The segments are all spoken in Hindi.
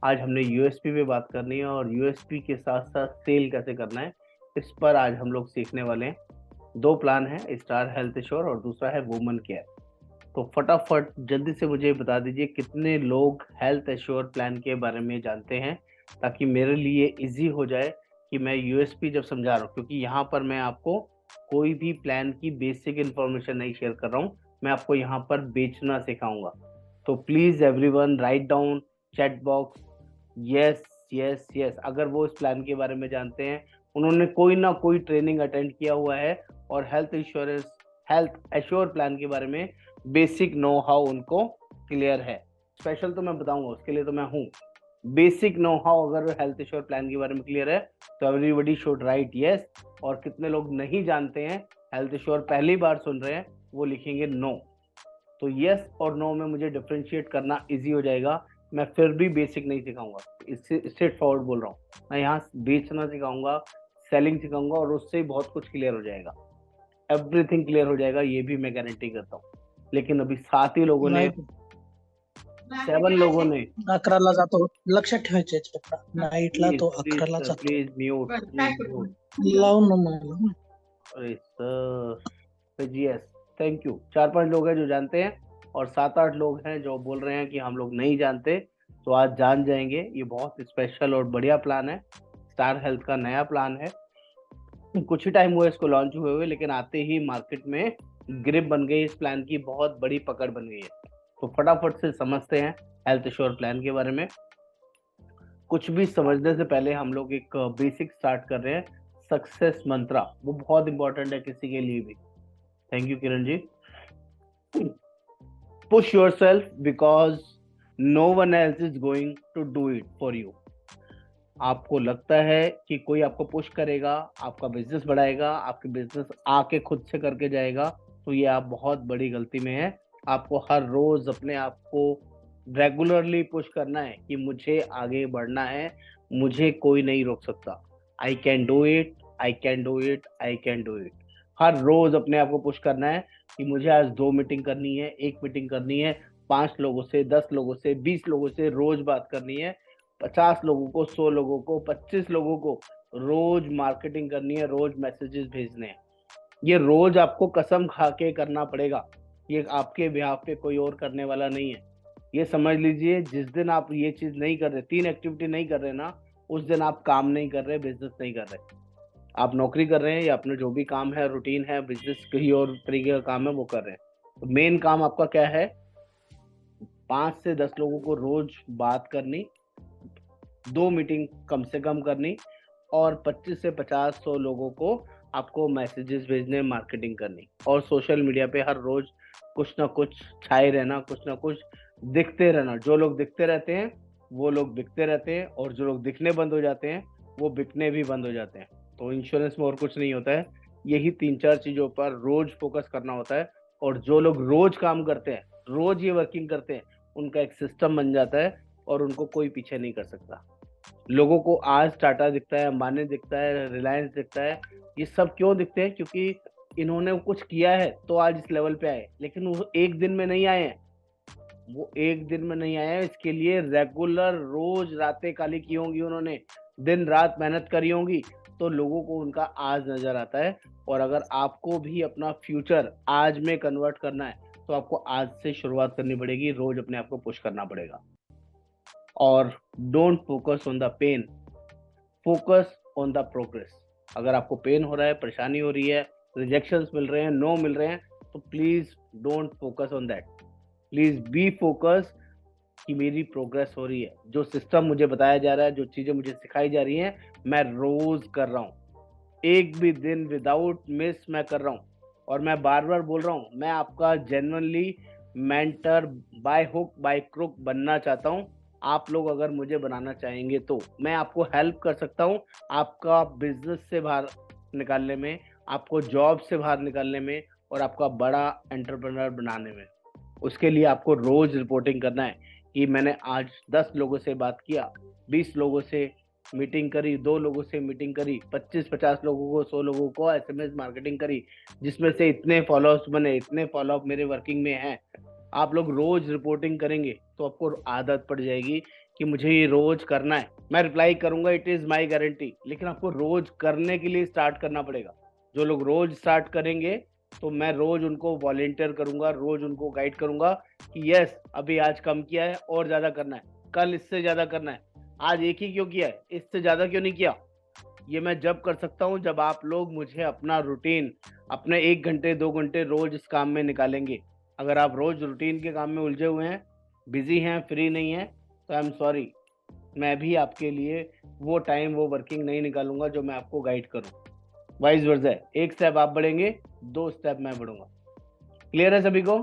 आज हमने यूएसपी पे बात करनी है और यूएसपी के साथ साथ सेल कैसे करना है, इस पर आज हम लोग सीखने वाले हैं। दो प्लान है, स्टार हेल्थ एश्योर और दूसरा है वुमन केयर। तो फटाफट जल्दी से मुझे बता दीजिए कितने लोग हेल्थ एश्योर प्लान के बारे में जानते हैं, ताकि मेरे लिए इजी हो जाए कि मैं यूएसपी जब समझा रहा हूँ, क्योंकि यहाँ पर मैं आपको कोई भी प्लान की बेसिक इंफॉर्मेशन नहीं शेयर कर रहा हूँ, मैं आपको यहाँ पर बेचना सिखाऊंगा। तो please everyone write down chat box yes yes yes, अगर वो इस प्लान के बारे में जानते हैं, उन्होंने कोई ना कोई ट्रेनिंग अटेंड किया हुआ है और हेल्थ एश्योर प्लान के बारे में बेसिक नो हाउ उनको क्लियर है। स्पेशल तो मैं बताऊंगा, उसके लिए तो मैं हूँ। बेसिक नो हाउ अगर हेल्थ एश्योर प्लान के बारे में क्लियर है तो एवरीबडी शुड राइट यस। और कितने लोग नहीं जानते हैं, हेल्थ एश्योर पहली बार सुन रहे हैं, वो लिखेंगे नो। तो यस और नो में मुझे डिफ्रेंशिएट करना इजी हो जाएगा। मैं फिर भी बेसिक नहीं सिखाऊंगा, इससे स्ट्रेट फॉरवर्ड बोल रहा हूँ। मैं यहाँ बेचना सिखाऊंगा, सेलिंग सिखाऊंगा और उससे ही बहुत कुछ क्लियर हो जाएगा। एवरीथिंग क्लियर हो जाएगा, ये भी मैं गारंटी करता हूँ। लेकिन अभी 7 ही लोगों ने, नाही 7 लोगों ने 11ला जातो. लक्षात ठेवायचे चपला. नाईटला प्लीज तो प्लीज 11ला सर, जातो. Please mute please mute. लाव ना मला. अरे sir G S, thank you. 4-5 लोग हैं जो जानते हैं और 7-8 लोग हैं जो बोल रहे हैं कि हम लोग नहीं जानते। तो आज जान जाएंगे। ये बहुत स्पेशल और बढ़िया प्लान है, स्टार हेल्थ का नया प्लान है। कुछ ही टाइम हुआ इसको लॉन्च हुए हुए, लेकिन आते ही मार्केट में ग्रिप बन गई, इस प्लान की बहुत बड़ी पकड़ बन गई है। तो फटाफट से समझते हैं हेल्थ एश्योर प्लान के बारे में। कुछ भी समझने से पहले हम लोग एक बेसिक स्टार्ट कर रहे हैं। सक्सेस मंत्रा वो बहुत इंपॉर्टेंट है किसी के लिए भी। Thank you Kiran ji. Push yourself because no one else is going to do it for you. आपको लगता है कि कोई आपको पुश करेगा, आपका बिजनेस बढ़ाएगा, आपके बिजनेस आके खुद से करके जाएगा, तो ये आप बहुत बड़ी गलती में है। आपको हर रोज अपने आप को रेगुलरली पुश करना है कि मुझे आगे बढ़ना है, मुझे कोई नहीं रोक सकता। I can do it, I can do it, I can do it. हर रोज अपने आप को पुश करना है कि मुझे आज 2 मीटिंग करनी है, 1 मीटिंग करनी है, 5 लोगों से, 10 लोगों से, 20 लोगों से रोज बात करनी है, 50 लोगों को, 100 लोगों को, 25 लोगों को रोज मार्केटिंग करनी है, रोज मैसेजेस भेजने हैं। ये रोज आपको कसम खा के करना पड़ेगा, ये आपके बिहाफ पे कोई और करने वाला नहीं है। ये समझ लीजिए, जिस दिन आप ये चीज नहीं कर रहे, 3 एक्टिविटी नहीं कर रहे ना, उस दिन आप काम नहीं कर रहे, बिजनेस नहीं कर रहे। आप नौकरी कर रहे हैं या अपने जो भी काम है, रूटीन है, बिजनेस कहीं और तरीके का काम है वो कर रहे हैं। तो मेन काम आपका क्या है? 5 से 10 लोगों को रोज बात करनी, 2 मीटिंग कम से कम करनी और 25 से 50 100 लोगों को आपको मैसेजेस भेजने, मार्केटिंग करनी और सोशल मीडिया पे हर रोज कुछ ना कुछ छाए रहना, कुछ ना कुछ दिखते रहना। जो लोग दिखते रहते हैं वो लोग बिकते रहते हैं और जो लोग दिखने बंद हो जाते हैं वो बिकने भी बंद हो जाते हैं। तो इंश्योरेंस में और कुछ नहीं होता है, यही 3-4 चीजों पर रोज फोकस करना होता है। और जो लोग रोज काम करते हैं, रोज ये वर्किंग करते हैं, उनका एक सिस्टम बन जाता है और उनको कोई पीछे नहीं कर सकता। लोगों को आज टाटा दिखता है, अंबानी दिखता है, रिलायंस दिखता है। ये सब क्यों दिखते हैं? क्योंकि इन्होंने कुछ किया है तो आज इस लेवल पे आए, लेकिन वो एक दिन में नहीं आए हैं। वो एक दिन में नहीं आए हैं, इसके लिए रेगुलर रोज रातें काली की होंगी उन्होंने, दिन रात मेहनत करी होंगी, तो लोगों को उनका आज नजर आता है। और अगर आपको भी अपना फ्यूचर आज में कन्वर्ट करना है तो आपको आज से शुरुआत करनी पड़ेगी, रोज अपने आप को पुश करना पड़ेगा। और don't focus on the pain, focus on the progress. अगर आपको पेन हो रहा है, परेशानी हो रही है, रिजेक्शंस मिल रहे हैं, नो मिल रहे हैं, तो please don't focus on that. Please be focus कि मेरी प्रोग्रेस हो रही है, जो सिस्टम मुझे बताया जा रहा है, जो चीजें मुझे सिखाई जा रही हैं, मैं रोज कर रहा हूँ, एक भी दिन विदाउट मिस मैं कर रहा हूँ। और मैं बार बार बोल रहा हूँ, मैं आपका genuinely mentor by hook by crook बनना चाहता हूँ। आप लोग अगर मुझे बनाना चाहेंगे तो मैं आपको हेल्प कर सकता हूँ, आपका बिजनेस से बाहर निकालने में, आपको जॉब से बाहर निकालने में और आपका बड़ा एंटरप्रेन्योर बनाने में। उसके लिए आपको रोज रिपोर्टिंग करना है कि मैंने आज 10 लोगों से बात किया, 20 लोगों से मीटिंग करी, 2 लोगों से मीटिंग करी, 25-50 लोगों को, 100 लोगों को एसएमएस मार्केटिंग करी, जिसमें से इतने फॉलोअर्स बने, इतने फॉलोअप मेरे वर्किंग में हैं। आप लोग रोज रिपोर्टिंग करेंगे तो आपको आदत पड़ जाएगी कि मुझे ये रोज करना है, मैं रिप्लाई करूंगा इट इज माई गारंटी, लेकिन आपको रोज करने के लिए स्टार्ट करना पड़ेगा। जो लोग रोज स्टार्ट करेंगे तो मैं रोज उनको वॉलेंटियर करूंगा, रोज उनको गाइड करूंगा कि यस अभी आज कम किया है और ज्यादा करना है, कल इससे ज्यादा करना है, आज एक ही क्यों किया है, इससे ज्यादा क्यों नहीं किया। ये मैं जब कर सकता हूँ जब आप लोग मुझे अपना रूटीन, अपने 1 घंटे 2 घंटे रोज इस काम में निकालेंगे। अगर आप रोज रूटीन के काम में उलझे हुए हैं, बिजी हैं, फ्री नहीं है, तो आई एम सॉरी, मैं भी आपके लिए वो टाइम वो वर्किंग नहीं निकालूंगा जो मैं आपको गाइड करूं। वाइस वर्सा है, एक स्टेप आप बढ़ेंगे, 2 स्टेप मैं बढ़ूंगा। क्लियर है सभी को?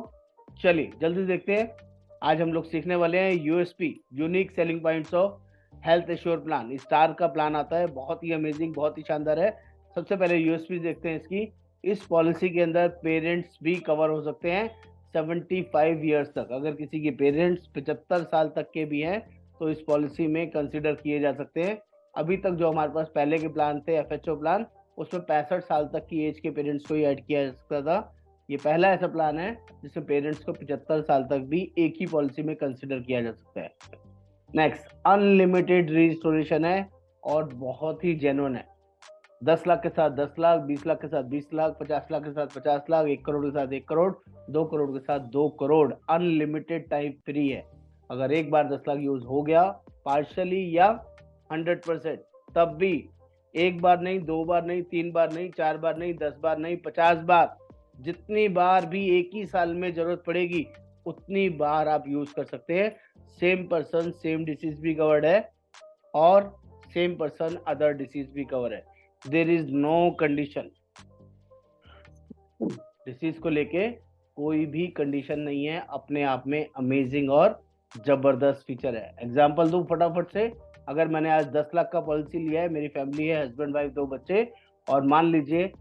चलिए जल्दी देखते हैं। आज हम लोग सीखने वाले हैं USP, unique selling points of health assure plan. Star का प्लान आता है, बहुत ही अमेजिंग, बहुत ही शानदार है। सबसे पहले यूएसपी देखते हैं इसकी। इस पॉलिसी के अंदर पेरेंट्स भी कवर हो सकते हैं 75 ईयर्स तक। अगर किसी के पेरेंट्स 75 साल तक के भी हैं तो इस पॉलिसी में कंसिडर किए जा सकते हैं। अभी तक जो हमारे पास पहले के प्लान थे एफएचओ प्लान, उसमें 65 साल तक की एज के पेरेंट्स को ही ऐड किया जा सकता था। ये पहला ऐसा प्लान है जिसमें पेरेंट्स को 75 साल तक भी एक ही पॉलिसी में कंसिडर किया जा सकता है। नेक्स्ट, अनलिमिटेड रिस्टोरेशन है और बहुत ही जेन्युइन है। 10 लाख के साथ 10 लाख, 20 लाख के साथ 20 लाख, 50 लाख के साथ 50 लाख, 1 करोड़ के साथ 1 करोड़, 2 करोड़ के साथ 2 करोड़, अनलिमिटेड टाइम फ्री है। अगर एक बार 10 लाख यूज हो गया पार्शली या 100%, तब भी एक बार नहीं, 2 बार नहीं, 3 बार नहीं, 4 बार नहीं, 10 बार नहीं, 50 बार, जितनी बार भी एक ही साल में जरूरत पड़ेगी उतनी बार आप यूज कर सकते हैं। सेम पर्सन सेम डिसीज भी कवर्ड है और सेम पर्सन अदर डिसीज भी कवर है। There is no condition, disease को लेके कोई भी कंडीशन नहीं है। अपने आप में अमेजिंग और जबरदस्त फीचर है। एग्जांपल दूं फटाफट से, अगर मैंने आज 10 लाख का पॉलिसी लिया है, मेरी फैमिली है, हस्बैंड वाइफ 2 बच्चे, और मान लीजिए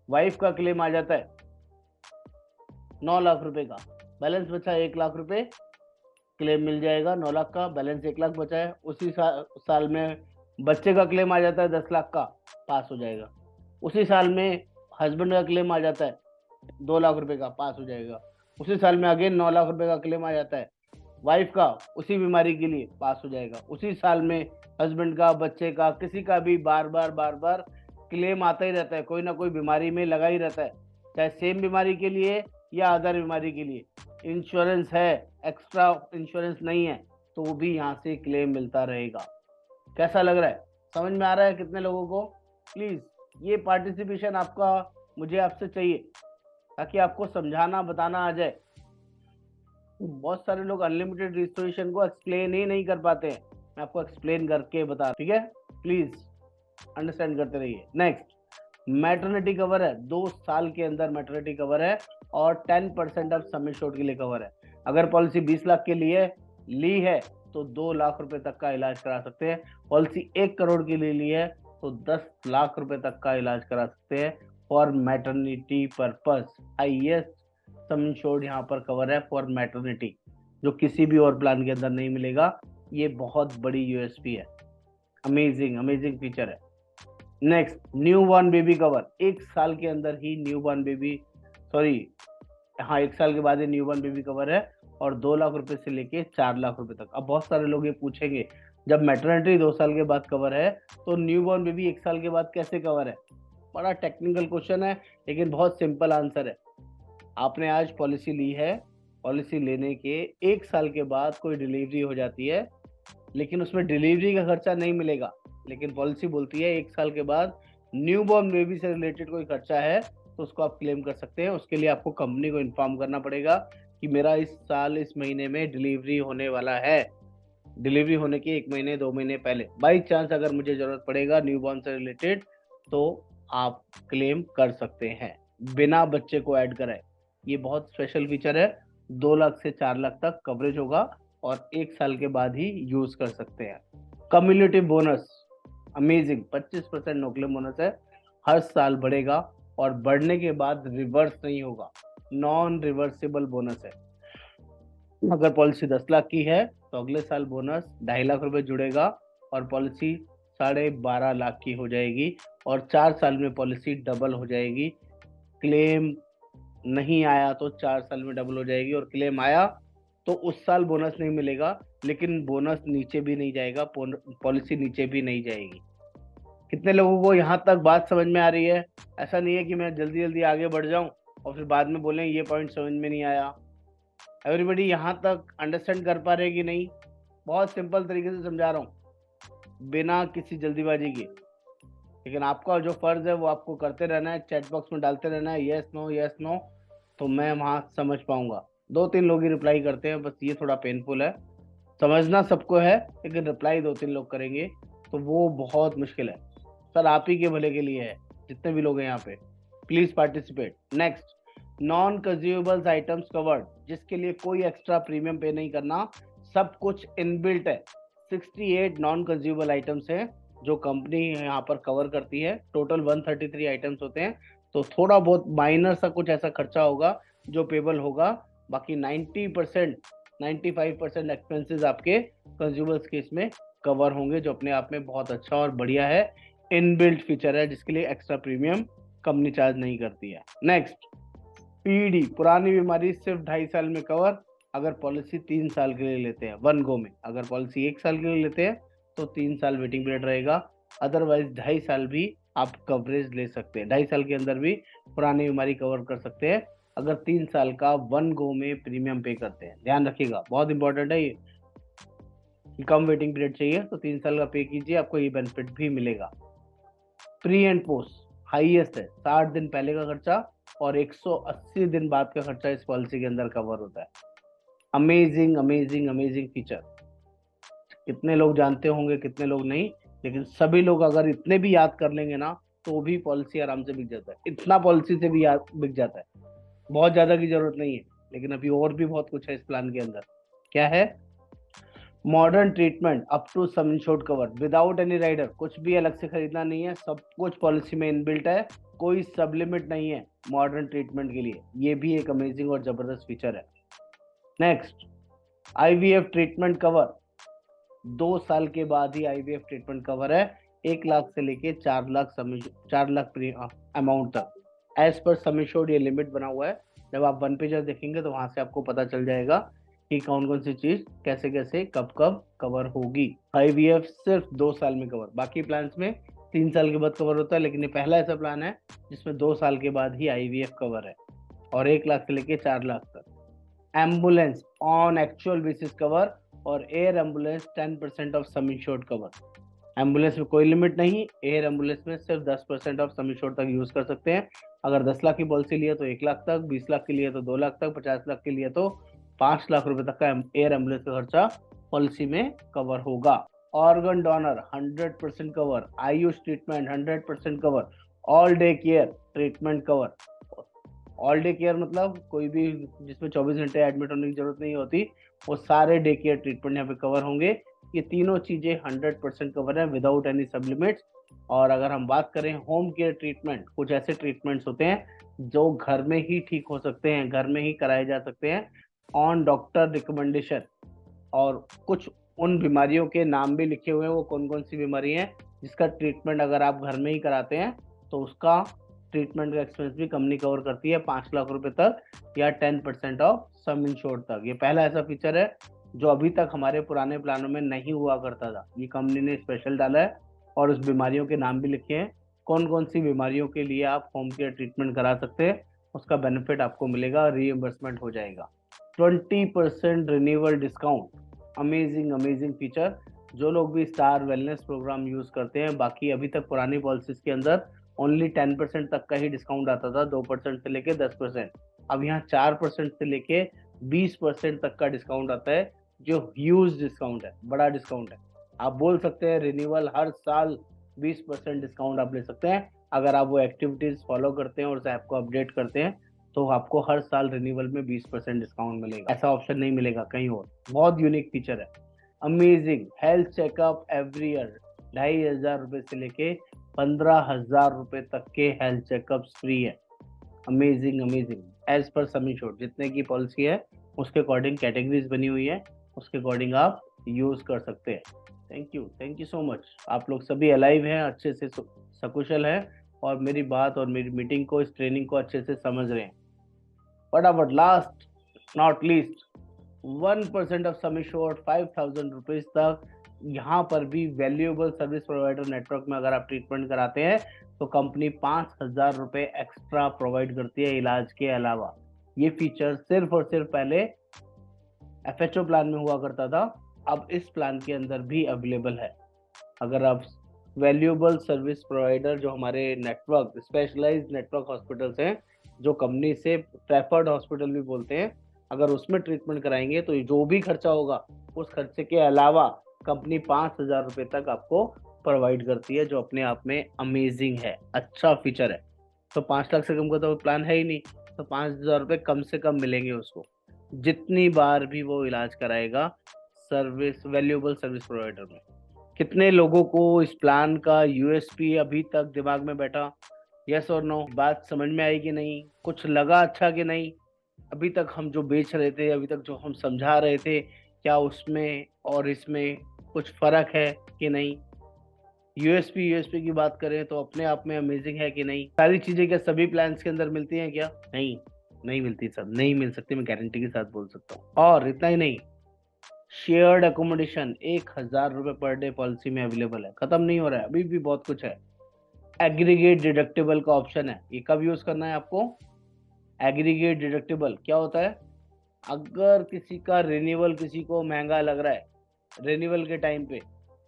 वाइफ का क्लेम आ जाता है 9 लाख रुपए का, बैलेंस बचा 1 लाख रुपए, क्लेम मिल जाएगा 9 लाख का, बैलेंस 1 लाख बचा है। उसी साल में बच्चे का क्लेम आ जाता है 10 लाख का, पास हो जाएगा। उसी साल में हस्बैंड का क्लेम आ जाता है 2 लाख रुपए का, पास हो जाएगा। उसी साल में अगेन 9 लाख रुपए का क्लेम आ जाता है वाइफ का, उसी बीमारी के लिए, पास हो जाएगा। उसी साल में हस्बैंड का, बच्चे का, किसी का भी बार बार क्लेम आता ही रहता है, कोई ना कोई बीमारी में लगा ही रहता है, चाहे सेम बीमारी के लिए या अदर बीमारी के लिए। इंश्योरेंस है, एक्स्ट्रा इंश्योरेंस नहीं है, तो वो भी यहाँ से क्लेम मिलता रहेगा। कैसा लग रहा है? समझ में आ रहा है कितने लोगों को? प्लीज ये पार्टिसिपेशन आपका मुझे आपसे चाहिए, ताकि आपको समझाना बताना आ जाए। बहुत सारे लोग अनलिमिटेड रिस्टोरेशन को एक्सप्लेन ही नहीं कर पाते हैं, मैं आपको एक्सप्लेन करके बता, ठीक है? प्लीज अंडरस्टैंड करते रहिए। नेक्स्ट, मैटरनिटी कवर है, 2 साल के अंदर मैटरनिटी कवर है और 10% ऑफ सम इंश्योर्ड के लिए कवर है। अगर पॉलिसी 20 लाख के लिए ली है तो 2 लाख रुपए तक का इलाज करा सकते हैं। पॉलिसी 1 करोड़ के लिए ली है तो 10 लाख रुपए तक का इलाज करा सकते हैं for maternity purpose. Highest some insured यहाँ पर कवर है फॉर मैटरनिटी, जो किसी भी और प्लान के अंदर नहीं मिलेगा। ये बहुत बड़ी यूएसपी है, अमेजिंग अमेजिंग फीचर है। Next, new born baby cover, 1 साल के अंदर ही न्यू बॉर्न बेबी, सॉरी हाँ 1 साल के बाद ही न्यू बॉर्न बेबी कवर है और 2 लाख रुपए से लेके 4 लाख रुपए तक। अब बहुत सारे लोग ये पूछेंगे, जब मैटरनिटी 2 साल के बाद कवर है तो न्यू बॉर्न बेबी 1 साल के बाद कैसे कवर है? बड़ा टेक्निकल क्वेश्चन है, लेकिन बहुत सिंपल आंसर है। आपने आज पॉलिसी ली है, पॉलिसी लेने के 1 साल के बाद कोई डिलीवरी हो जाती है, लेकिन उसमें डिलीवरी का खर्चा नहीं मिलेगा, लेकिन पॉलिसी बोलती है 1 साल के बाद न्यू बॉर्न बेबी से रिलेटेड कोई खर्चा है तो उसको आप क्लेम कर सकते हैं। उसके लिए आपको कंपनी को इन्फॉर्म करना पड़ेगा कि मेरा इस साल इस महीने में डिलीवरी होने वाला है। डिलीवरी होने के 1 महीने 2 महीने पहले बाई चांस अगर मुझे जरूरत पड़ेगा न्यू बॉर्न से रिलेटेड, तो आप क्लेम कर सकते हैं बिना बच्चे को ऐड कराए। ये बहुत स्पेशल फीचर है। 2 लाख से 4 लाख तक कवरेज होगा और 1 साल के बाद ही यूज कर सकते हैं। Community bonus, amazing, 25% no claim bonus है, हर साल बढ़ेगा और बढ़ने के बाद रिवर्स नहीं होगा, नॉन रिवर्सिबल बोनस है। अगर पॉलिसी 10 लाख की है तो अगले साल बोनस 2.5 लाख रुपए जुड़ेगा और पॉलिसी 12.5 लाख की हो जाएगी और 4 साल में पॉलिसी डबल हो जाएगी। क्लेम नहीं आया तो 4 साल में डबल हो जाएगी और क्लेम आया तो उस साल बोनस नहीं मिलेगा, लेकिन बोनस नीचे भी नहीं जाएगा, पॉलिसी नीचे भी नहीं जाएगी। कितने लोगों को यहाँ तक बात समझ में आ रही है? ऐसा नहीं है कि मैं जल्दी जल्दी आगे बढ़ जाऊं और फिर बाद में बोलें ये पॉइंट समझ में नहीं आया। एवरीबडी यहाँ तक अंडरस्टैंड कर पा रहे कि नहीं? बहुत सिंपल तरीके से समझा रहा हूँ, बिना किसी जल्दीबाजी के। लेकिन आपका जो फर्ज है वो आपको करते रहना है, चैट बॉक्स में डालते रहना है यस नो यस नो, तो मैं वहां समझ पाऊंगा। 2-3 लोग ही रिप्लाई करते हैं, बस ये थोड़ा पेनफुल है। समझना सबको है, लेकिन रिप्लाई 2-3 लोग करेंगे तो वो बहुत मुश्किल है। सर आप ही के भले के लिए है, जितने भी लोग हैं यहाँ पे, please participate. Next, non consumables items covered, जिसके लिए कोई एक्स्ट्रा प्रीमियम पे नहीं करना, सब कुछ इनबिल्ट है। 68 नॉन कंज्यूमेबल आइटम्स हैं जो कंपनी यहाँ पर कवर करती है। टोटल 133 आइटम्स होते हैं, तो थोड़ा बहुत माइनर सा कुछ ऐसा खर्चा होगा जो पेबल होगा, बाकी 90% 95% एक्सपेंसेस आपके कंज्यूमर्स के इसमें कवर होंगे, जो अपने आप में बहुत अच्छा और बढ़िया है। इनबिल्ट फीचर है जिसके लिए एक्स्ट्रा प्रीमियम कंपनी चार्ज नहीं करती है। नेक्स्ट, पीडी, पुरानी बीमारी सिर्फ 2.5 साल में कवर, अगर पॉलिसी 3 साल के लिए लेते हैं वन गो में। अगर पॉलिसी 1 साल के लिए लेते हैं तो 3 साल वेटिंग पीरियड रहेगा, अदरवाइज 2.5 साल भी आप कवरेज ले सकते हैं। 2.5 साल के अंदर भी पुरानी बीमारी कवर कर सकते हैं, अगर 3 साल का वन गो में प्रीमियम पे करते हैं। ध्यान रखिएगा, बहुत इंपॉर्टेंट है ये, कम वेटिंग पीरियड चाहिए तो 3 साल का पे कीजिए, आपको ये बेनिफिट भी मिलेगा। प्री एंड पोस्ट हाईएस्ट है, 60 दिन पहले का खर्चा और 180 दिन बाद का खर्चा इस पॉलिसी के अंदर कवर होता है। अमेजिंग अमेजिंग अमेजिंग फीचर, कितने लोग जानते होंगे कितने लोग नहीं, लेकिन सभी लोग अगर इतने भी याद कर लेंगे ना तो भी पॉलिसी आराम से बिक जाता है। इतना पॉलिसी से भी याद बिक जाता है, बहुत ज्यादा की जरूरत नहीं है। लेकिन अभी और भी बहुत कुछ है इस प्लान के अंदर। क्या है? Modern treatment up to sum insured cover without any rider, कुछ भी अलग से खरीदना नहीं है, सब कुछ पॉलिसी में इनबिल्ट है, कोई सब लिमिट नहीं है मॉडर्न ट्रीटमेंट के लिए। ये भी एक अमेजिंग और जबरदस्त फीचर है। नेक्स्ट, आईवीएफ ट्रीटमेंट कवर, 2 साल के बाद ही आईवीएफ ट्रीटमेंट कवर है, 1 लाख से लेके 4 लाख अमाउंट तक। एज पर सम इंश्योर्ड ये लिमिट बना हुआ है, जब आप वन पेजर देखेंगे तो वहां से आपको पता चल जाएगा कि कौन कौन सी चीज कैसे कैसे कब कब कवर होगी। आईवीएफ सिर्फ 2 साल में कवर, बाकी प्लान में 3 साल के बाद कवर होता है, लेकिन ये पहला ऐसा प्लान है जिसमें 2 साल के बाद ही आईवीएफ कवर है, और 1 लाख से लेके 4 लाख तक। Ambulance on actual basis cover, और air ambulance 10% of sum insured cover. Ambulance में कोई लिमिट नहीं, एयर एम्बुलेंस में सिर्फ 10% ऑफ सम इंश्योर्ड तक यूज कर सकते हैं। अगर 10 लाख की पॉलिसी लिए तो 1 लाख तक, 20 लाख के लिए तो 2 लाख तक, 50 लाख के लिए तो 5 लाख रुपए तक का एयर एम्बुलेंस का खर्चा पॉलिसी में कवर होगा। Organ donor 100% cover, Ayush treatment 100% cover, all day care treatment cover. All day care मतलब कोई भी जिसमें 24 घंटे एडमिट होने की जरूरत नहीं होती, वो सारे डे केयर ट्रीटमेंट यहाँ पे कवर होंगे। ये तीनों चीजें 100% कवर है विदाउट एनी सब्लिमेंट्स। और अगर हम बात करें होम केयर ट्रीटमेंट, कुछ ऐसे ट्रीटमेंट्स होते हैं जो घर में ही ठीक हो सकते हैं, घर में ही कराए जा सकते हैं ऑन डॉक्टर रिकमेंडेशन, और कुछ उन बीमारियों के नाम भी लिखे हुए हैं, वो कौन कौन सी बीमारी है जिसका ट्रीटमेंट अगर आप घर में ही कराते हैं तो उसका ट्रीटमेंट का एक्सपेंस भी कंपनी कवर करती है 5 लाख रुपए तक, या 10% ऑफ सम इंश्योर्ड तक। ये पहला ऐसा फीचर है जो अभी तक हमारे पुराने प्लानों में नहीं हुआ करता था, ये कंपनी ने स्पेशल डाला है, और उस बीमारियों के नाम भी लिखे हैं, कौन कौन सी बीमारियों के लिए आप होम केयर ट्रीटमेंट करा सकते हैं, उसका बेनिफिट आपको मिलेगा, रीइंबर्समेंट हो जाएगा। 20% renewal discount, amazing amazing feature. जो लोग भी स्टार वेलनेस प्रोग्राम यूज करते हैं, बाकी अभी तक पुरानी पॉलिसीज के अंदर ओनली 10% तक का ही डिस्काउंट आता था, 2% से लेके 10%। अब यहाँ 4% से लेके 20% तक का डिस्काउंट आता है, जो ह्यूज डिस्काउंट है, बड़ा डिस्काउंट है। आप बोल सकते हैं रिन्यूअल हर साल 20% डिस्काउंट आप ले सकते हैं, अगर आप वो एक्टिविटीज फॉलो करते हैं और उस ऐप को अपडेट करते हैं तो आपको हर साल रिन्यूअल में 20% डिस्काउंट मिलेगा। ऐसा ऑप्शन नहीं मिलेगा कहीं और, बहुत यूनिक फीचर है। Amazing health checkup every year, 2,500 रुपए से लेके 15,000 रुपए तक के हेल्थ चेकअप फ्री है। अमेजिंग अमेजिंग, एज पर समी शोट, जितने की पॉलिसी है उसके अकॉर्डिंग कैटेगरीज बनी हुई है, उसके अकॉर्डिंग आप यूज कर सकते हैं। Thank you so much. आप लोग सभी अलाइव हैं, अच्छे से सकुशल हैं, और मेरी बात और मेरी मीटिंग को, इस ट्रेनिंग को अच्छे से समझ रहे हैं। फटाफट, last not least, 1% of sum insured 5,000 rupees तक। यहाँ पर भी वैल्यूएबल सर्विस प्रोवाइडर नेटवर्क में अगर आप ट्रीटमेंट कराते हैं तो कंपनी 5,000 रुपए एक्स्ट्रा प्रोवाइड करती है इलाज के अलावा। ये फीचर सिर्फ और सिर्फ पहले FHO प्लान में हुआ करता था, अब इस प्लान के अंदर भी अवेलेबल है। अगर आप वैल्यूएबल सर्विस प्रोवाइडर, जो हमारे नेटवर्क स्पेशलाइज्ड नेटवर्क हॉस्पिटल्स हैं, जो कंपनी से प्रेफर्ड हॉस्पिटल भी बोलते हैं, अगर उसमें ट्रीटमेंट कराएंगे तो जो भी खर्चा होगा उस खर्चे के अलावा कंपनी 5,000 रुपए तक आपको प्रोवाइड करती है, जो अपने आप में अमेजिंग है, अच्छा फीचर है। तो 5 लाख से कम का तो प्लान है ही नहीं, तो 5,000 रुपए कम से कम मिलेंगे उसको जितनी बार भी वो इलाज कराएगा सर्विस वैल्यूएबल सर्विस प्रोवाइडर में। कितने लोगों को इस प्लान का यूएसपी अभी तक दिमाग में बैठा? यस और नो? बात समझ में आई कि नहीं? कुछ लगा अच्छा कि नहीं? अभी तक हम जो बेच रहे थे, अभी तक जो हम समझा रहे थे, क्या उसमें और इसमें कुछ फर्क है कि नहीं? यूएसपी की बात करें तो अपने आप में अमेजिंग है कि नहीं? सारी चीजें क्या सभी प्लान्स के अंदर मिलती हैं क्या? नहीं, नहीं मिलती सर, नहीं मिल सकती, मैं गारंटी के साथ बोल सकता हूँ। और इतना ही नहीं, शेयर्ड अकोमोडेशन 1,000 रुपए पर डे पॉलिसी में अवेलेबल है, खत्म नहीं हो रहा है, अभी भी बहुत कुछ है। एग्रीगेट डिडक्टिबल का ऑप्शन है, ये कब यूज करना है आपको? एग्रीगेट डिडक्टिबल क्या होता है? अगर किसी का रिन्यूअल किसी को महंगा लग रहा है रिन्यूअल के टाइम पे,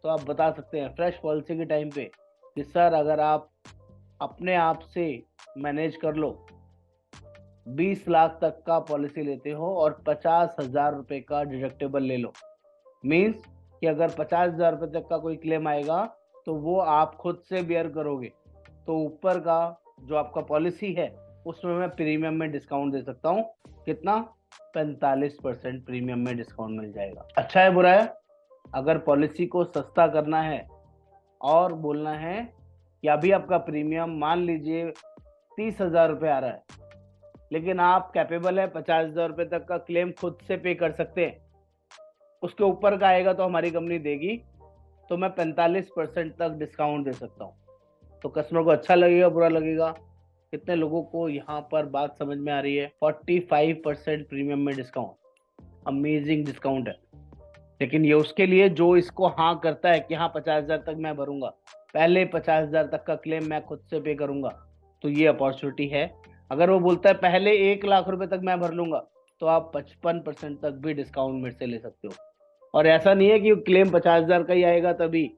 तो आप बता सकते हैं फ्रेश पॉलिसी के टाइम पे कि सर अगर आप अपने आप से मैनेज कर लो, 20 लाख तक का पॉलिसी लेते हो और 50,000 रुपए का डिडक्टेबल ले लो, मीन्स कि अगर 50,000 रुपए तक का कोई क्लेम आएगा तो वो आप खुद से बेयर करोगे, तो ऊपर का जो आपका पॉलिसी है उसमें मैं प्रीमियम में डिस्काउंट दे सकता हूँ। कितना? 45% प्रीमियम में डिस्काउंट मिल जाएगा। अच्छा है बुरा है? अगर पॉलिसी को सस्ता करना है और बोलना है कि अभी आपका प्रीमियम मान लीजिए 30,000 रुपये आ रहा है, लेकिन आप कैपेबल है 50,000 रुपये तक का क्लेम खुद से पे कर सकते हैं, उसके ऊपर का आएगा तो हमारी कंपनी देगी, तो मैं 45% तक डिस्काउंट दे सकता हूँ। तो कस्टमर को अच्छा लगेगा, बुरा लगेगा? कितने लोगों को यहाँ पर बात समझ में आ रही है? 45% प्रीमियम में डिस्काउंट, अमेजिंग डिस्काउंट है। लेकिन ये उसके लिए जो इसको हाँ करता है कि हाँ 50,000 तक मैं भरूंगा, पहले 50,000 तक का क्लेम मैं खुद से पे करूंगा, तो ये अपॉर्चुनिटी है। अगर वो बोलता है पहले 1 लाख रुपए तक मैं भर लूंगा, तो आप 55% तक भी डिस्काउंट मेरे से ले सकते हो। और ऐसा नहीं है कि क्लेम 50,000 का ही आएगा, तभी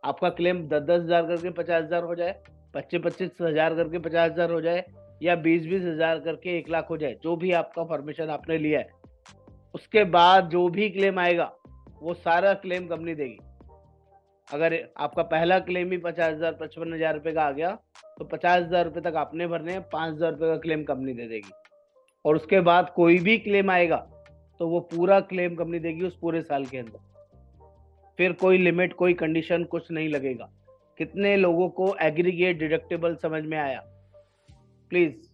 आपका क्लेम 10,000 करके 50,000 हो जाए, 25,000 करके 50,000 हो जाए, या 20,000 करके 1 लाख हो जाए, जो भी आपका परमिशन आपने लिया है, उसके बाद जो भी क्लेम आएगा वो सारा क्लेम कंपनी देगी। अगर आपका पहला क्लेम ही 50,000 55,000 रुपए का आ गया, तो 50,000 रुपए तक आपने भरने हैं, 5,000 रुपए का क्लेम कंपनी दे देगी। और उसके बाद कोई भी क्लेम आएगा तो वो पूरा क्लेम कंपनी देगी उस पूरे साल के अंदर, फिर कोई लिमिट कोई कंडीशन कुछ नहीं लगेगा। कितने लोगों को एग्रीगेट डिडक्टेबल समझ में आया? प्लीज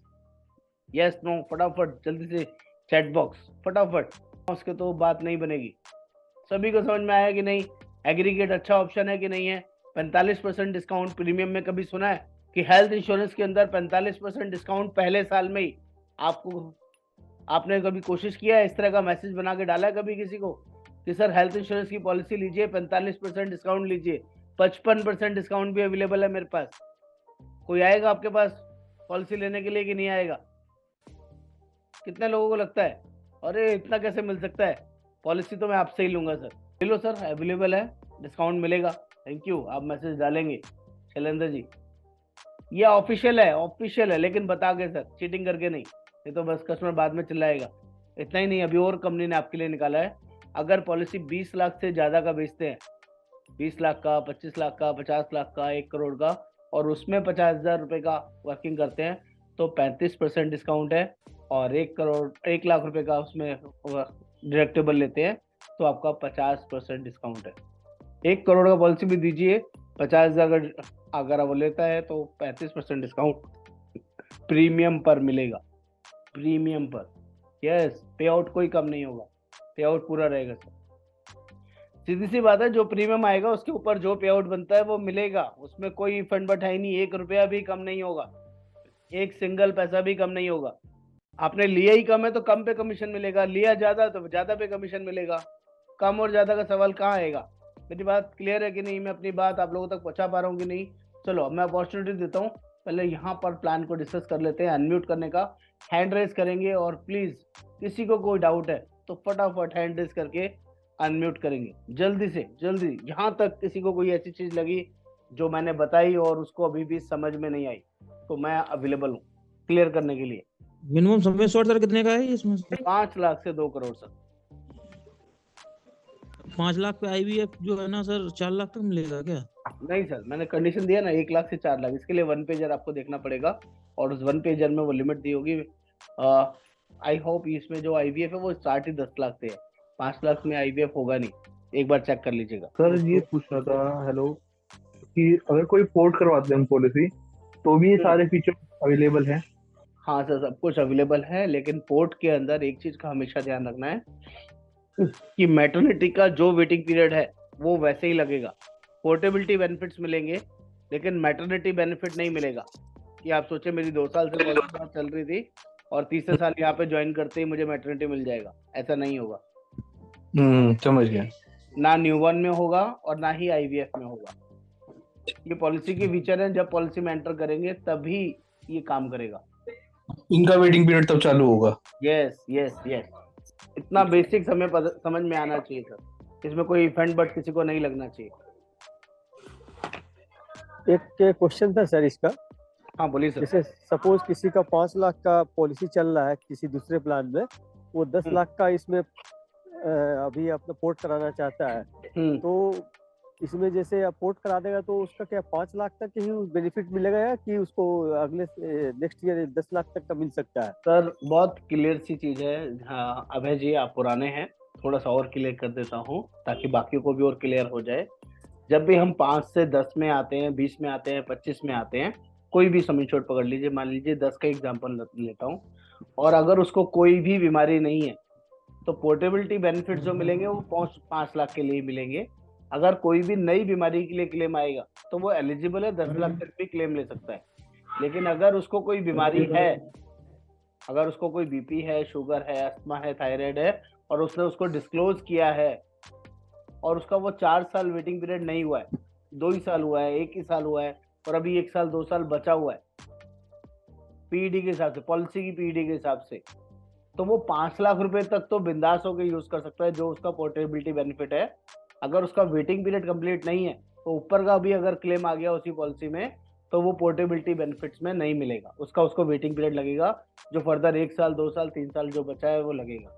यस नो फटाफट जल्दी से चैट बॉक्स फटाफट, उसके तो बात नहीं बनेगी। सभी को समझ में आया कि नहीं? एग्रीगेट अच्छा ऑप्शन है कि नहीं है? 45% डिस्काउंट प्रीमियम में कभी सुना है कि हेल्थ इंश्योरेंस के अंदर 45% डिस्काउंट पहले साल में ही? आपको आपने कभी कोशिश किया है इस तरह का मैसेज बना के डाला है कभी किसी को कि सर हेल्थ इंश्योरेंस की पॉलिसी लीजिए, 45% डिस्काउंट लीजिए, 55% डिस्काउंट भी अवेलेबल है मेरे पास? कोई आएगा आपके पास पॉलिसी लेने के लिए कि नहीं आएगा? कितने लोगों को लगता है अरे इतना कैसे मिल सकता है, पॉलिसी तो मैं आपसे ही लूंगा सर? ले लो सर, अवेलेबल है, डिस्काउंट मिलेगा। थैंक यू, आप मैसेज डालेंगे शैलेंद्र जी। ये ऑफिशियल है, लेकिन बता के सर, चीटिंग करके नहीं, ये तो बस कस्टमर बाद में चिल्लाएगा। इतना ही नहीं, अभी और कंपनी ने आपके लिए निकाला है, अगर पॉलिसी 20 लाख से ज्यादा का बेचते हैं, 20 लाख का, 25 लाख का, 50 लाख का, 1 करोड़ का, और उसमें 50,000 रुपए का वर्किंग करते हैं, तो 35% डिस्काउंट है। और 1 लाख रुपए का उसमें डिडक्टेबल लेते हैं तो आपका 50% डिस्काउंट है। 1 करोड़ का पॉलिसी भी दीजिए, 50,000 का अगर वो लेता है तो 35% डिस्काउंट प्रीमियम पर मिलेगा, प्रीमियम पर। यस, पे आउट कोई कम नहीं होगा, पे आउट पूरा रहेगा सर। सीधी सी बात है, जो प्रीमियम आएगा उसके ऊपर जो पे आउट बनता है वो मिलेगा, उसमें कोई फंड बट है नहीं, 1 रुपया भी कम नहीं होगा, 1 सिंगल पैसा भी कम नहीं होगा। आपने लिया ही कम है तो कम पे कमीशन मिलेगा, लिया ज्यादा तो ज्यादा पे कमीशन मिलेगा। कम और ज्यादा का सवाल कहाँ आएगा? मेरी बात क्लियर है कि नहीं? मैं अपनी बात आप लोगों तक पहुंचा पा रहा हूँ कि नहीं? चलो अब मैं अपॉर्चुनिटी देता हूँ, पहले यहाँ पर प्लान को डिस्कस कर लेते हैं। अनम्यूट करने का, हैंड रेज करेंगे, और प्लीज किसी को कोई डाउट है तो फटाफट हैंड रेज करके अनम्यूट करेंगे, जल्दी से जल्दी। यहाँ तक किसी को कोई ऐसी चीज लगी जो मैंने बताई और उसको अभी भी समझ में नहीं आई, तो मैं अवेलेबल हूँ क्लियर करने के लिए। मिनिमम समय शॉर्ट सर कितने का है इसमें? 5 लाख से 2 करोड़ सर। 5 लाख पे आईवीएफ जो है ना सर 4 लाख तक मिलेगा क्या? नहीं सर, मैंने कंडीशन दिया ना 1 लाख से 4 लाख, इसके लिए वन पेजर आपको देखना पड़ेगा, और उस वन पेजर में वो लिमिट दी होगी। आई होप इसमें जो आईवीएफ है वो स्टार्ट ही 10 लाख से है, 5 लाख में आईवीएफ होगा नहीं, एक बार चेक कर लीजिएगा। सर ये पूछना था, हेलो, कि अगर कोई पोर्ट करवाते हैं हम पॉलिसी तो भी ये सारे फीचर अवेलेबल हैं? हाँ सर, सब कुछ अवेलेबल है, लेकिन पोर्ट के अंदर एक चीज का हमेशा ध्यान रखना है कि मैटरनिटी का जो वेटिंग पीरियड है वो वैसे ही लगेगा। पोर्टेबिलिटी बेनिफिट्स मिलेंगे, लेकिन मैटरनिटी बेनिफिट नहीं मिलेगा कि आप सोचे मेरी 2 साल से पॉलिसी चल रही थी और तीसरे साल यहाँ पे ज्वाइन करते ही मुझे मैटरनिटी मिल जाएगा, ऐसा नहीं होगा। समझ गया। ना न्यूबॉर्न में होगा और ना ही आईवीएफ में होगा। ये पॉलिसी के फीचर हैं, जब पॉलिसी में एंटर करेंगे तभी ये काम करेगा। इनका वेटिंग पीरियड तब चालू होगा? यस यस यस, इतना बेसिक समझ में आना चाहिए सर, इसमें कोई इफेंट बट किसी को नहीं लगना चाहिए। एक क्वेश्चन था सर इसका। हाँ बोलिए सर। जैसे सपोज किसी का 5 लाख का पॉलिसी चल रहा है किसी दूसरे प्लान में, वो 10 लाख का इसमें अभी अपना पोर्ट कराना चाहता है, तो इसमें जैसे पोर्ट करा देगा तो उसका क्या 5 लाख तक ही बेनिफिट मिलेगा या कि उसको अगले नेक्स्ट ईयर 10 लाख तक का मिल सकता है? सर बहुत क्लियर सी चीज है। हाँ अभय जी, आप पुराने हैं, थोड़ा सा और क्लियर कर देता हूँ ताकि बाकियों को भी और क्लियर हो जाए। जब भी हम 5 से 10 में आते हैं, 20 में आते हैं, 25 में आते हैं, कोई भी समी छोट पकड़ लीजिए, मान लीजिए 10 का एग्जाम्पल लेता हूँ, और अगर उसको कोई भी बीमारी नहीं है तो पोर्टेबिलिटी बेनिफिट जो मिलेंगे वो 5 लाख के लिए मिलेंगे। अगर कोई भी नई बीमारी के लिए क्लेम आएगा तो वो एलिजिबल है, 10 लाख तक भी क्लेम ले सकता है। लेकिन अगर उसको कोई बीमारी है, अगर उसको कोई बीपी है, शुगर है, अस्थमा है, थायराइड है, और उसने उसको डिस्क्लोज किया है और उसका वो 4 साल वेटिंग पीरियड नहीं हुआ है, 2 ही साल हुआ है, 1 ही साल हुआ है, और अभी 1 साल 2 साल बचा हुआ है पीईडी के हिसाब से, पॉलिसी की पीईडी के हिसाब से, तो वो 5 लाख रुपए तक तो बिंदास होकर यूज कर सकता है, जो उसका पोर्टेबिलिटी बेनिफिट है। अगर उसका वेटिंग पीरियड कंप्लीट नहीं है तो ऊपर का भी अगर क्लेम आ गया उसी पॉलिसी में तो वो पोर्टेबिलिटी बेनिफिट्स में नहीं मिलेगा, उसको वेटिंग पीरियड लगेगा, जो फर्दर 1 साल 2 साल 3 साल जो बचा है वो लगेगा।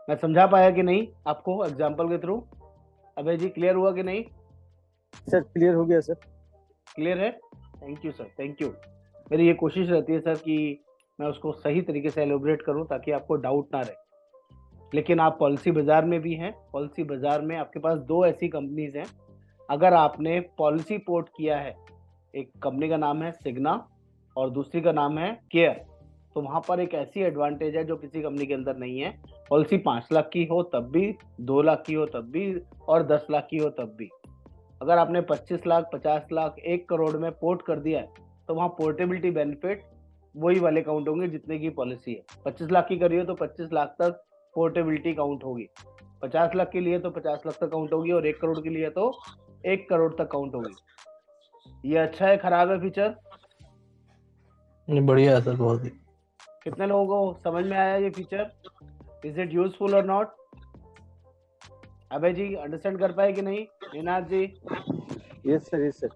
मैं समझा पाया कि नहीं आपको एग्जाम्पल के थ्रू? अभय जी क्लियर हुआ कि नहीं? सर क्लियर हो गया सर। क्लियर है, thank you sir, thank you. मेरी ये कोशिश रहती है सर कि मैं उसको सही तरीके से एलोबरेट करूं ताकि आपको डाउट ना रहे। लेकिन आप पॉलिसी बाजार में भी हैं, पॉलिसी बाजार में आपके पास 2 ऐसी कंपनीज हैं। अगर आपने पॉलिसी पोर्ट किया है, एक कंपनी का नाम है सिग्ना और दूसरी का नाम है केयर, तो वहां पर एक ऐसी एडवांटेज है जो किसी कंपनी के अंदर नहीं है। पॉलिसी 5 लाख की हो तब भी, 2 लाख की हो तब भी, और 10 लाख की हो तब भी। अगर आपने 25 लाख, 50 लाख, 1 करोड़ में पोर्ट कर दिया है तो वहाँ पोर्टेबिलिटी बेनिफिट वही वाले काउंट होंगे जितने की पॉलिसी है। 25 लाख की करिए तो 25 लाख तक पोर्टेबिलिटी काउंट होगी, 50 लाख के लिए तो 50 लाख तक काउंट होगी, और 1 करोड़ के लिए तो 1 करोड़ तक काउंट होगी। ये अच्छा है, खराब है फीचर? बढ़िया है सर, बहुत ही। कितने लोगों को समझ में आया ये फीचर? इज इट यूजफुल और नॉट? अभय जी अंडरस्टैंड कर पाए कि नहीं? Ninad ji? Yes sir, yes sir.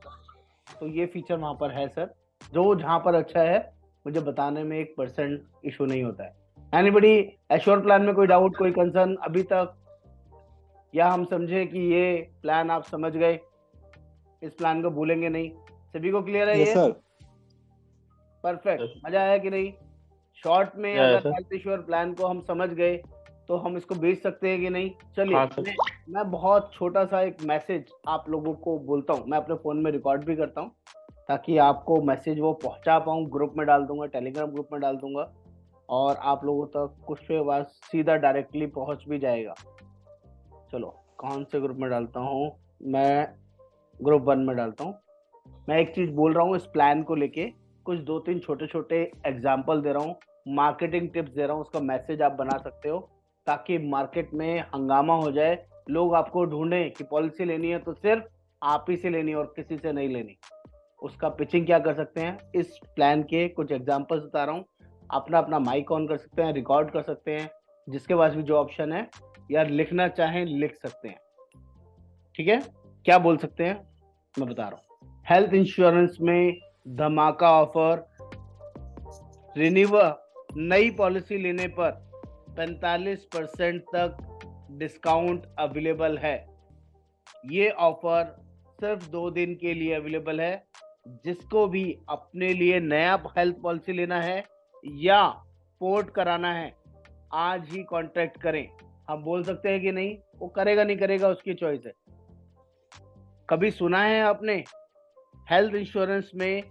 तो ये फीचर वहां पर है सर, जो जहां पर अच्छा है मुझे बताने में 1% इशू नहीं होता है। एनीबडी एश्योर प्लान में कोई डाउट, कोई कंसर्न अभी तक? या हम समझे कि ये प्लान आप समझ गए, इस प्लान को भूलेंगे नहीं? सभी को क्लियर है ये? सर परफेक्ट, मजा आया कि नहीं? शॉर्ट में अगर हेल्थ इंश्योर प्लान को हम समझ गए तो हम इसको बेच सकते हैं कि नहीं? चलिए मैं बहुत छोटा सा एक मैसेज आप लोगों को बोलता हूँ, मैं अपने फोन में रिकॉर्ड भी करता हूँ ताकि आपको मैसेज वो पहुंचा पाऊँ। ग्रुप में डाल दूंगा, टेलीग्राम ग्रुप में डाल दूंगा, और आप लोगों तक कुछ पे आवाज सीधा डायरेक्टली पहुंच भी जाएगा। चलो कौन से ग्रुप में डालता हूँ? मैं ग्रुप 1 में डालता हूँ। मैं एक चीज बोल रहा हूँ इस प्लान को लेके, कुछ 2-3 छोटे छोटे एग्जाम्पल दे रहा हूँ मार्केटिंग टिप्स दे रहा हूँ, उसका मैसेज आप बना सकते हो ताकि मार्केट में हंगामा हो जाए, लोग आपको ढूंढें कि पॉलिसी लेनी है तो सिर्फ आप ही से लेनी है और किसी से नहीं लेनी। उसका पिचिंग क्या कर सकते हैं, इस प्लान के कुछ एग्जांपल्स बता रहा हूँ। अपना अपना माइक ऑन कर सकते हैं, रिकॉर्ड कर सकते हैं, जिसके पास भी जो ऑप्शन है, या लिखना चाहें लिख सकते हैं। ठीक है, क्या बोल सकते हैं मैं बता रहा हूँ। हेल्थ इंश्योरेंस में धमाका ऑफर, रिन्यूअल नई पॉलिसी लेने पर 45% तक डिस्काउंट अवेलेबल है। ये ऑफर सिर्फ 2 दिन के लिए अवेलेबल है। जिसको भी अपने लिए नया हेल्थ पॉलिसी लेना है या पोर्ट कराना है, आज ही कांटेक्ट करें। हम बोल सकते हैं कि नहीं, वो करेगा नहीं करेगा उसकी चॉइस है। कभी सुना है आपने हेल्थ इंश्योरेंस में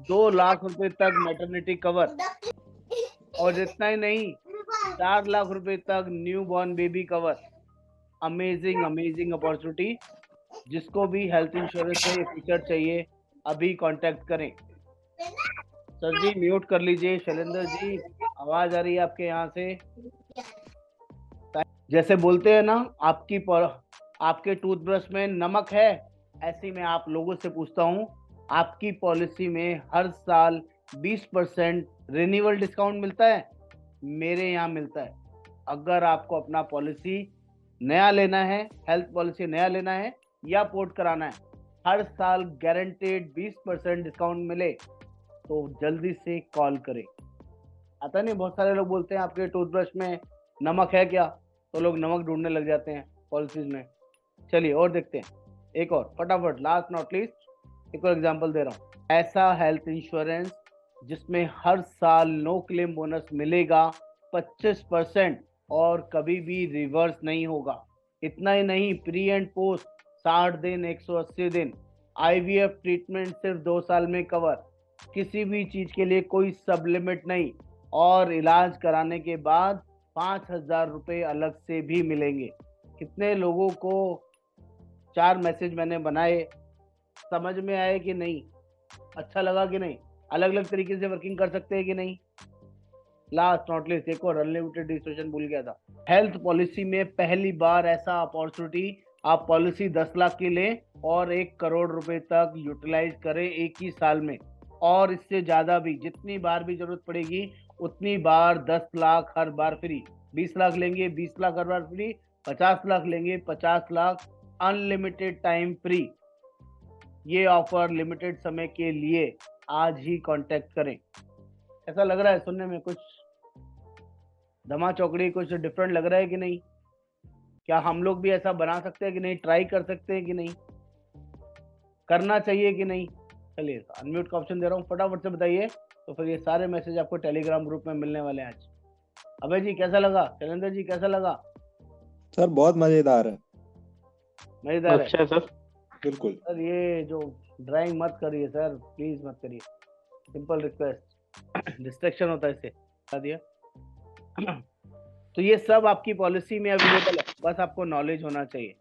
2 लाख रुपए तक मैटरनिटी कवर, और इतना ही नहीं 4 लाख रुपए तक new born baby cover. Amazing amazing opportunity. जिसको भी हेल्थ इंश्योरेंस में ये फीचर चाहिए, अभी कांटेक्ट करें। सर जी म्यूट कर लीजिए। शैलेंद्र जी, आवाज आ रही है आपके यहाँ से? जैसे बोलते हैं ना, आपके टूथब्रश में नमक है, ऐसे में आप लोगों से पूछता हूँ, आपकी पॉलिसी में हर साल 20% रिन्यूअल डिस्काउंट मिलता है? मेरे यहाँ मिलता है। अगर आपको अपना पॉलिसी नया लेना है, हेल्थ पॉलिसी नया लेना है या पोर्ट कराना है, हर साल गारंटेड 20% डिस्काउंट मिले तो जल्दी से कॉल करें। आता नहीं, बहुत सारे लोग बोलते हैं आपके टूथब्रश में नमक है क्या, तो लोग नमक ढूंढने लग जाते हैं पॉलिसीज में। चलिए और देखते हैं, एक और फटाफट, लास्ट नॉट लीस्ट एक और एग्जांपल दे रहा हूँ। ऐसा हेल्थ इंश्योरेंस जिसमें हर साल नो क्लेम बोनस मिलेगा 25% और कभी भी रिवर्स नहीं होगा। इतना ही नहीं, प्री एंड पोस्ट 60 दिन 180 दिन, IVF ट्रीटमेंट सिर्फ 2 साल में कवर, किसी भी चीज के लिए कोई सब लिमिट नहीं, और इलाज कराने के बाद 5,000 रुपये अलग से भी मिलेंगे। कितने लोगों को 4 मैसेज मैंने बनाए, समझ में आए कि नहीं, अच्छा लगा कि नहीं, अलग अलग तरीके से वर्किंग कर सकते हैं कि नहीं। लास्ट नॉट लीस्ट एक और अनलिमिटेड रजिस्ट्रेशन भूल गया था। हेल्थ पॉलिसी में पहली बार ऐसा अपॉर्चुनिटी, आप पॉलिसी 10 लाख की लें और 1 करोड़ रुपए तक यूटिलाइज करें एक ही साल में, और इससे ज्यादा भी, जितनी बार भी जरूरत पड़ेगी उतनी बार 10 लाख हर बार फ्री। 20 लाख लेंगे 20 लाख हर बार फ्री, 50 लाख लेंगे 50 लाख अनलिमिटेड टाइम फ्री। ये ऑफर लिमिटेड समय के लिए, आज ही कांटेक्ट करें। ऐसा लग रहा है सुनने में कुछ धमा चौकड़ी, कुछ डिफरेंट लग रहा है कि नहीं? क्या हम लोग भी ऐसा बना सकते हैं कि नहीं, ट्राई कर सकते हैं कि नहीं, करना चाहिए कि नहीं? चलिए अनम्यूट का ऑप्शन दे रहा हूँ, फटाफट से बताइए, तो फिर ये सारे मैसेज आपको टेलीग्राम ग्रुप में मिलने वाले हैं आज। अभय जी कैसा लगा? शैलेंद्र जी कैसा लगा? सर बहुत मजेदार है। मजेदार है अच्छा है सर। बिल्कुल सर। ये जो ड्राइंग मत करिए सर, प्लीज मत करिए, सिंपल रिक्वेस्ट, डिस्ट्रैक्शन होता है इससे, बता दिया। तो ये सब आपकी पॉलिसी में अवेलेबल है, बस आपको नॉलेज होना चाहिए।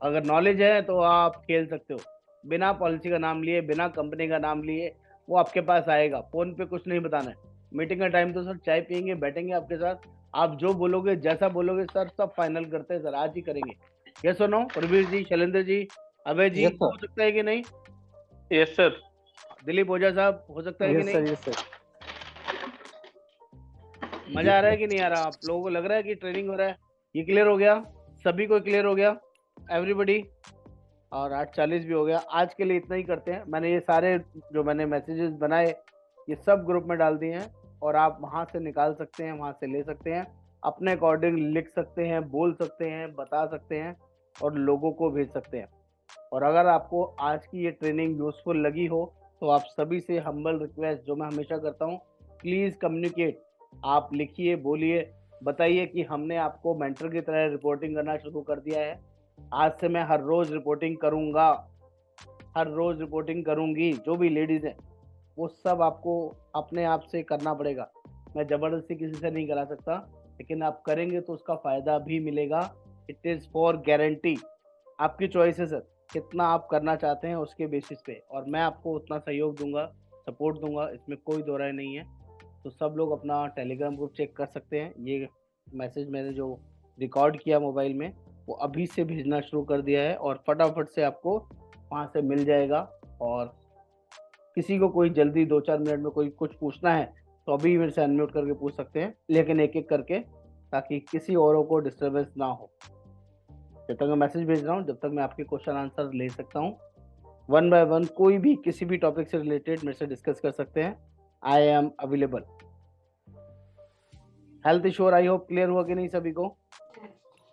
अगर नॉलेज है तो आप खेल सकते हो, बिना पॉलिसी का नाम लिए, बिना कंपनी का नाम लिए, वो आपके पास आएगा। फोन पे कुछ नहीं बताना है, मीटिंग का टाइम तो सर चाय पियेंगे, बैठेंगे आपके साथ, आप जो बोलोगे जैसा बोलोगे सर सब फाइनल करते हैं सर, आज ही करेंगे। ये सुनो प्रवीर जी, शैलेंद्र जी, अभय जी, Yes, sir. हो सकता है कि नहीं? Yes sir. दिलीप ओझा साहब, हो सकता है कि यस सर, नहीं? Yes sir. मजा आ रहा है कि नहीं आ रहा? आप लोगों को लग रहा है कि ट्रेनिंग हो रहा है? ये क्लियर हो गया? सभी को क्लियर हो गया? एवरीबॉडी? और 8:40 भी हो गया। आज के लिए इतना ही करते हैं। मैंने ये सारे जो मैंने मैसेजेस बनाए ये सब ग्रुप में डाल दिए हैं, और आप वहां से निकाल सकते हैं, वहां से ले सकते हैं, अपने अकॉर्डिंग लिख सकते हैं, बोल सकते हैं, बता सकते हैं और लोगों को भेज सकते हैं। और अगर आपको आज की ये ट्रेनिंग यूजफुल लगी हो तो आप सभी से हम्बल रिक्वेस्ट जो मैं हमेशा करता हूँ, प्लीज कम्युनिकेट। आप लिखिए, बोलिए, बताइए कि हमने आपको मेंटर की तरह रिपोर्टिंग करना शुरू कर दिया है। आज से मैं हर रोज रिपोर्टिंग करूंगा, हर रोज रिपोर्टिंग करूंगी। जो भी लेडीज हैं वो सब आपको अपने आप से करना पड़ेगा, मैं जबरदस्ती किसी से नहीं करा सकता, लेकिन आप करेंगे तो उसका फायदा भी मिलेगा। It is for guarantee. आपकी चॉइस है सर, कितना आप करना चाहते हैं उसके बेसिस पे, और मैं आपको उतना सहयोग दूंगा, सपोर्ट दूंगा, इसमें कोई दो राय नहीं है। तो सब लोग अपना टेलीग्राम ग्रुप चेक कर सकते हैं। ये मैसेज मैंने जो रिकॉर्ड किया मोबाइल में वो अभी से भेजना शुरू कर दिया है और फटाफट से आपको वहाँ से मिल जाएगा। और किसी को कोई जल्दी 2-4 मिनट में कोई कुछ पूछना है तो अभी मेरे से अनम्यूट करके पूछ सकते हैं, लेकिन एक एक करके, ताकि किसी औरों को डिस्टर्बेंस ना हो। जब तक मैं मैसेज भेज रहा हूँ, जब तक मैं आपके क्वेश्चन आंसर ले सकता हूँ, 1 बाय 1 कोई भी किसी भी टॉपिक से रिलेटेड मेरे से डिस्कस कर सकते हैं। I am available. Health ensure I hope clear हुआ कि नहीं सभी को?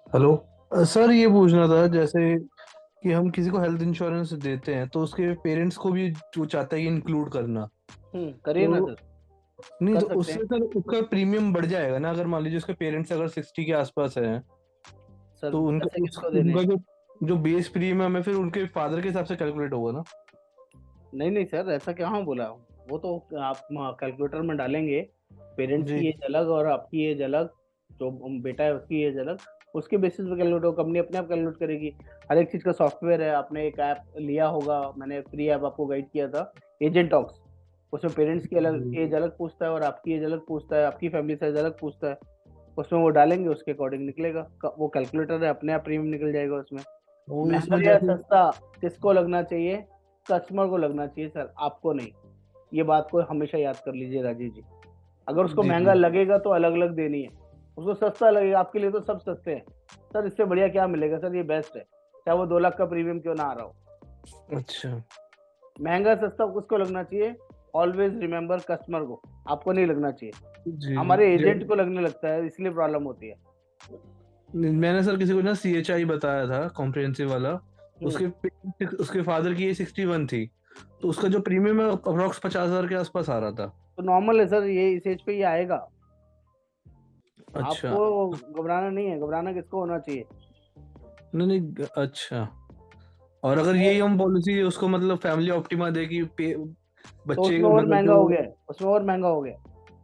हेलो सर, ये पूछना था जैसे कि हम किसी को हेल्थ इंश्योरेंस देते हैं तो उसके पेरेंट्स को भी जो चाहता है कि इंक्लूड करना, करिए ना तो सर, नहीं कर तो सकते उससे हैं सर उसका प्रीमियम बढ़ जाएगा ना? अगर मान लीजिए उसके पेरेंट्स अगर 60 के आसपास है सर। तो उनका पैसे किसको देने उनका हैं? जो बेस प्रीमियम है फिर उनके फादर के हिसाब से कैलकुलेट होगा ना? नहीं नहीं सर, ऐसा कहाँ बोला। वो तो आप कैलकुलेटर में डालेंगे, पेरेंट्स जी की एज अलग और आपकी एज अलग, जो बेटा है उसकी एज अलग, उसके बेसिस पे कैलकुलेट होगा। कंपनी अपने आप कैलकुलेट करेगी। हर एक चीज़ का सॉफ्टवेयर है। आपने एक ऐप लिया होगा, मैंने फ्री ऐप आपको गाइड किया था, एजेंट टॉक्स। उसमें पेरेंट्स की अलग एज अलग पूछता है और आपकी एज अलग पूछता है, आपकी फैमिली साइज अलग पूछता है। उसमें वो डालेंगे, उसके अकॉर्डिंग निकलेगा। वो कैलकुलेटर है, अपने आप प्रीमियम निकल जाएगा उसमें। वो महंगा इसमें या जैसे सस्ता किसको लगना चाहिए? कस्टमर को लगना चाहिए सर, आपको नहीं। ये बात को हमेशा याद कर लीजिए राजीव जी। अगर उसको जी महंगा जी लगेगा तो अलग अलग देनी है, उसको सस्ता लगेगा, आपके लिए तो सब सस्ते हैं सर। इससे बढ़िया क्या मिलेगा सर? ये बेस्ट है, चाहे वो 2 लाख का प्रीमियम क्यों ना आ रहा हो। अच्छा महंगा सस्ता किसको लगना चाहिए? ऑलवेज रिमेम्बर कस्टमर को, आपको नहीं लगना चाहिए। जी हमारे एजेंट को लगने लगता है, इसलिए प्रॉब्लम होती है। मैंने सर किसी को ना CHI बताया था कॉम्प्रिहेंसिव वाला, उसके उसके फादर की एज 61 थी, तो उसका जो प्रीमियम है अप्रोक्स 50,000 के आसपास आ रहा था। तो नॉर्मल है सर, ये इस एज पे ये आएगा। अच्छा, आपको घबराना नहीं है। घबराना किसको होना चाहिए? नहीं नहीं, अच्छा। और अगर उसमें यही हम पॉलिसी उसको मतलब फैमिली ऑप्टिमा दे कि तो बच्चे उसमें और मतलब महंगा जो हो गया है, उसमें और महंगा हो गया।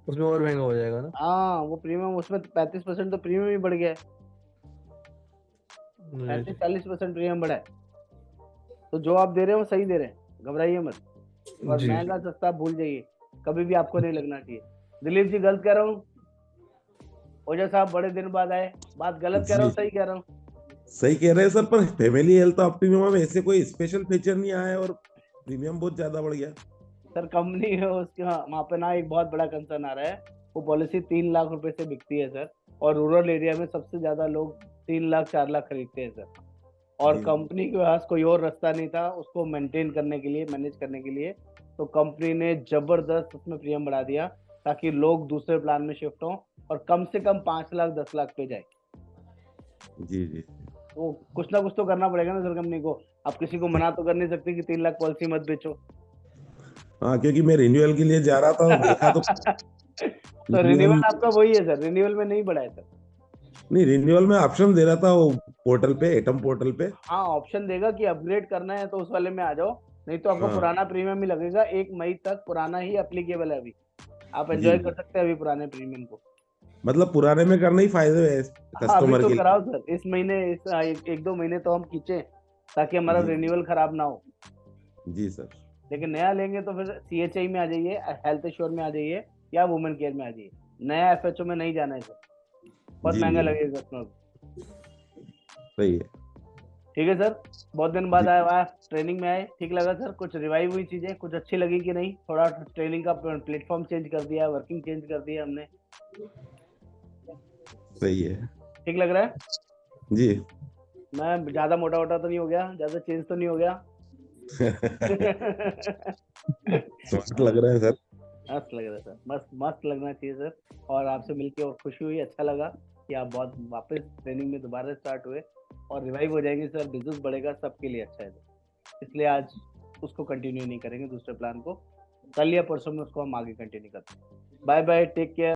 उसमें और महंगा हो जाएगा ना? हाँ, वो प्रीमियम उसमें 35% तो प्रीमियम ही बढ़ गया है। जी 35-40% प्रीमियम बढ़ा है। तो जो आप दे रहे हो सही दे रहे हैं, घबराइए मत। और जी महंगा सस्ता आप भूल जाइए, कभी भी आपको नहीं लगना चाहिए। दिलीप जी गलत कह रहा हूँ? ओझा साहब बड़े दिन बाद आए, बात गलत कह रहा हूँ जी सही कह रहा हूँ? सही कह रहे हैं सर, पर फैमिली हेल्थ ऑप्टिमम में ऐसे कोई स्पेशल फीचर नहीं आया और प्रीमियम बहुत ज्यादा बढ़ गया। सर कंपनी है उसके, हाँ, वहाँ पे ना एक बहुत बड़ा कंसर्न आ रहा है। वो पॉलिसी 3 लाख रुपए से बिकती है सर, और रूरल एरिया में सबसे ज्यादा लोग 3 लाख 4 लाख खरीदते हैं सर। और जी कंपनी के पास कोई और रास्ता नहीं था उसको मेंटेन करने के लिए, मैनेज करने के लिए। तो कंपनी ने जबरदस्त उसमें प्रीमियम बढ़ा दिया ताकि लोग दूसरे प्लान में शिफ्ट हों और कम से कम 5 लाख 10 लाख पे जाए। जी जी। तो कुछ ना कुछ तो करना पड़ेगा ना सर कंपनी को। आप किसी को मना तो कर नहीं सकते कि 3 लाख पॉलिसी मत बेचो। हाँ, क्योंकि मैं रिन्यूअल के लिए जा रहा था और देखा तो तो प्रीमियम, रिन्यूअल आपका वही है सर, रिन्यूअल में नहीं बढ़ा है सर। नहीं रिन्यूअल में ऑप्शन दे रहा था वो पोर्टल पे, एटम पोर्टल पे। हाँ, ऑप्शन देगा कि अपग्रेड करना है तो उस वाले में आ जाओ, नहीं तो आपको हाँ पुराना प्रीमियम ही लगेगा। 1 मई तक पुराना ही एप्लीकेबल है अभी। आप जी एंजॉय कर जी, सकते हैं अभी पुराने प्रीमियम को। मतलब पुराने में करना ही फायदे है हाँ, अभी कस्टमर तो के लिए। कराओ सर, इस महीने एक दो महीने तो हम खींचे ताकि हमारा जी रिन्यूअल खराब ना हो। जी सर। लेकिन नया लेंगे तो फिर CHI में आ जाइए, हेल्थ इंश्योर में आ जाइए, या वुमेन केयर में आ जाइए। नया FHO में नहीं जाना है सर, बहुत जी महंगा जी लगेगा कस्टमर को। सही है। ठीक है सर, बहुत दिन बाद जी आए, आया ट्रेनिंग में आए, ठीक लगा सर? कुछ रिवाइव हुई चीजें, कुछ अच्छी लगी कि नहीं? थोड़ा ट्रेनिंग का प्लेटफॉर्म चेंज कर दिया, वर्किंग चेंज कर दिया हमने, सही है। ठीक लग रहा है? जी मैं ज्यादा मोटा वोटा तो नहीं हो गया, ज्यादा चेंज तो नहीं हो गया? स्मार्ट लग रहे हैं सर। मस्त लग रहा है सर, मस्त मस्त लगना चाहिए सर। और आपसे मिलके और खुशी हुई, अच्छा लगा कि आप बहुत वापस ट्रेनिंग में दोबारा स्टार्ट हुए और रिवाइव हो जाएंगे सर। बिजनेस बढ़ेगा, सबके लिए अच्छा है सर। इसलिए आज उसको कंटिन्यू नहीं करेंगे दूसरे प्लान को, कल या परसों में उसको हम आगे कंटिन्यू करते हैं। Bye bye, take care.